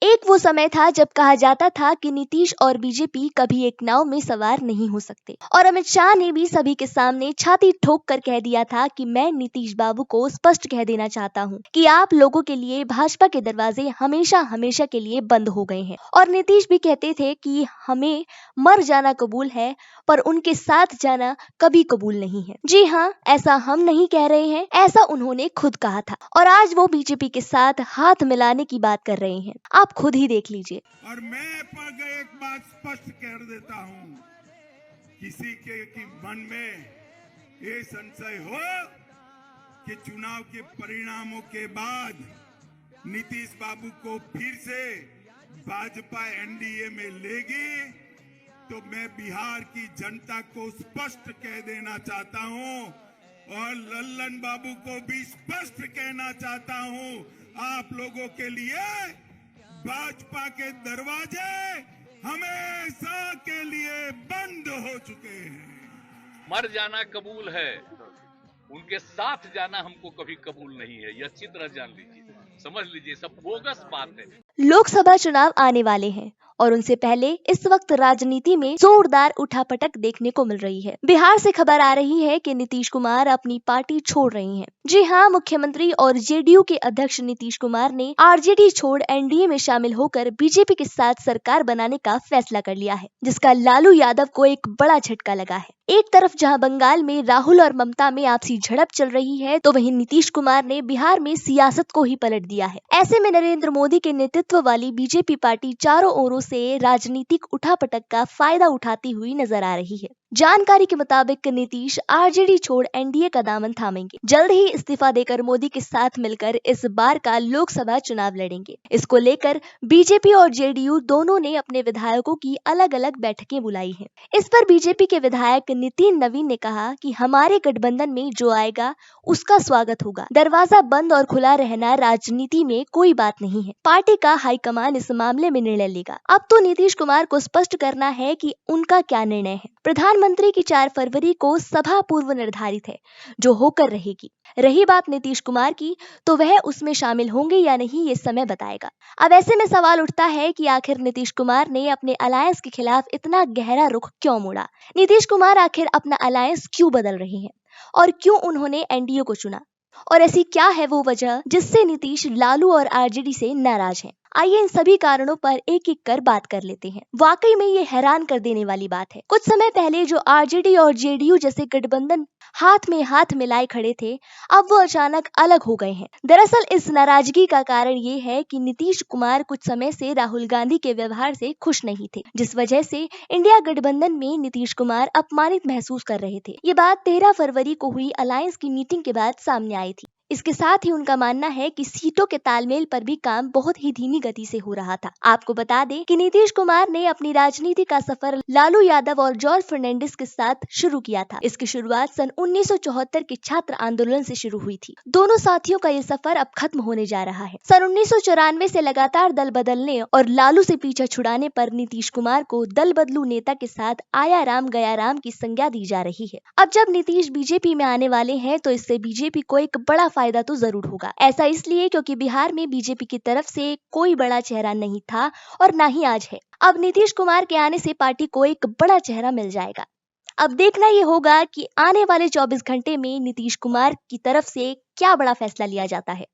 एक वो समय था जब कहा जाता था कि नीतीश और बीजेपी कभी एक नाव में सवार नहीं हो सकते, और अमित शाह ने भी सभी के सामने छाती ठोक कर कह दिया था कि मैं नीतीश बाबू को स्पष्ट कह देना चाहता हूं कि आप लोगों के लिए भाजपा के दरवाजे हमेशा हमेशा के लिए बंद हो गए हैं। और नीतीश भी कहते थे कि हमें मर जाना कबूल है, पर उनके साथ जाना कभी कबूल नहीं है। जी हाँ, ऐसा हम नहीं कह रहे हैं, ऐसा उन्होंने खुद कहा था, और आज वो बीजेपी के साथ हाथ मिलाने की बात कर रहे हैं। आप खुद ही देख लीजिए। और मैं एक बात स्पष्ट कर देता हूँ, किसी के मन में ये संशय हो कि चुनाव के परिणामों के बाद नीतीश बाबू को फिर से भाजपा एनडीए में लेगी, तो मैं बिहार की जनता को स्पष्ट कह देना चाहता हूं और लल्लन बाबू को भी स्पष्ट कहना चाहता हूं, आप लोगों के लिए भाजपा के दरवाजे हमेशा के लिए बंद हो चुके हैं। मर जाना कबूल है, उनके साथ जाना हमको कभी कबूल नहीं है। यह अच्छी तरह जान लीजिए, समझ लीजिए, सब बोगस बात है। लोकसभा चुनाव आने वाले हैं और उनसे पहले इस वक्त राजनीति में जोरदार उठापटक देखने को मिल रही है। बिहार से खबर आ रही है कि नीतीश कुमार अपनी पार्टी छोड़ रही हैं। जी हाँ, मुख्यमंत्री और जेडीयू के अध्यक्ष नीतीश कुमार ने आरजेडी छोड़ एनडीए में शामिल होकर बीजेपी के साथ सरकार बनाने का फैसला कर लिया है, जिसका लालू यादव को एक बड़ा झटका लगा है। एक तरफ जहां बंगाल में राहुल और ममता में आपसी झड़प चल रही है, तो वहीं नीतीश कुमार ने बिहार में सियासत को ही पलट दिया है। ऐसे में नरेंद्र मोदी के नेतृत्व वाली बीजेपी पार्टी चारों ओरों से राजनीतिक उठापटक का फायदा उठाती हुई नजर आ रही है। जानकारी के मुताबिक नीतीश आरजेडी छोड़ एनडीए का दामन थामेंगे। जल्द ही इस्तीफा देकर मोदी के साथ मिलकर इस बार का लोकसभा चुनाव लड़ेंगे। इसको लेकर बीजेपी और जेडीयू दोनों ने अपने विधायकों की अलग अलग बैठकें बुलाई हैं। इस पर बीजेपी के विधायक नितिन नवीन ने कहा कि हमारे गठबंधन में जो आएगा उसका स्वागत होगा। दरवाजा बंद और खुला रहना राजनीति में कोई बात नहीं है। पार्टी का हाईकमान इस मामले में निर्णय लेगा। अब तो नीतीश कुमार को स्पष्ट करना है कि उनका क्या निर्णय है। प्रधानमंत्री की 4 फरवरी को सभा पूर्व निर्धारित है, जो होकर रहेगी। रही बात नीतीश कुमार की, तो वह उसमें शामिल होंगे या नहीं, ये समय बताएगा। अब ऐसे में सवाल उठता है कि आखिर नीतीश कुमार ने अपने अलायंस के खिलाफ इतना गहरा रुख क्यों मोड़ा? नीतीश कुमार आखिर अपना अलायंस क्यों बदल रहे हैं और क्यों उन्होंने एनडीए को चुना? और ऐसी क्या है वो वजह जिससे नीतीश लालू और आरजेडी से नाराज हैं? आइए इन सभी कारणों पर एक एक कर बात कर लेते हैं। वाकई में ये हैरान कर देने वाली बात है। कुछ समय पहले जो आरजेडी और जेडीयू जैसे गठबंधन हाथ में हाथ मिलाए खड़े थे, अब वो अचानक अलग हो गए हैं। दरअसल इस नाराजगी का कारण ये है कि नीतीश कुमार कुछ समय से राहुल गांधी के व्यवहार से खुश नहीं थे, जिस वजह से इंडिया गठबंधन में नीतीश कुमार अपमानित महसूस कर रहे थे। ये बात 13 फरवरी को हुई अलायंस की मीटिंग के बाद सामने आई थी। इसके साथ ही उनका मानना है कि सीटों के तालमेल पर भी काम बहुत ही धीमी गति से हो रहा था। आपको बता दें कि नीतीश कुमार ने अपनी राजनीति का सफर लालू यादव और जॉर्ज फर्नांडिस के साथ शुरू किया था। इसकी शुरुआत सन 1974 के छात्र आंदोलन से शुरू हुई थी। दोनों साथियों का ये सफर अब खत्म होने जा रहा है। सन 1994 से लगातार दल बदलने और लालू से पीछा छुड़ाने पर नीतीश कुमार को दल बदलू नेता के साथ आया राम गया राम की संज्ञा दी जा रही है। अब जब नीतीश बीजेपी में आने वाले हैं, तो इससे बीजेपी को एक बड़ा फायदा तो जरूर होगा। ऐसा इसलिए क्योंकि बिहार में बीजेपी की तरफ से कोई बड़ा चेहरा नहीं था और ना ही आज है। अब नीतीश कुमार के आने से पार्टी को एक बड़ा चेहरा मिल जाएगा। अब देखना ये होगा कि आने वाले 24 घंटे में नीतीश कुमार की तरफ से क्या बड़ा फैसला लिया जाता है।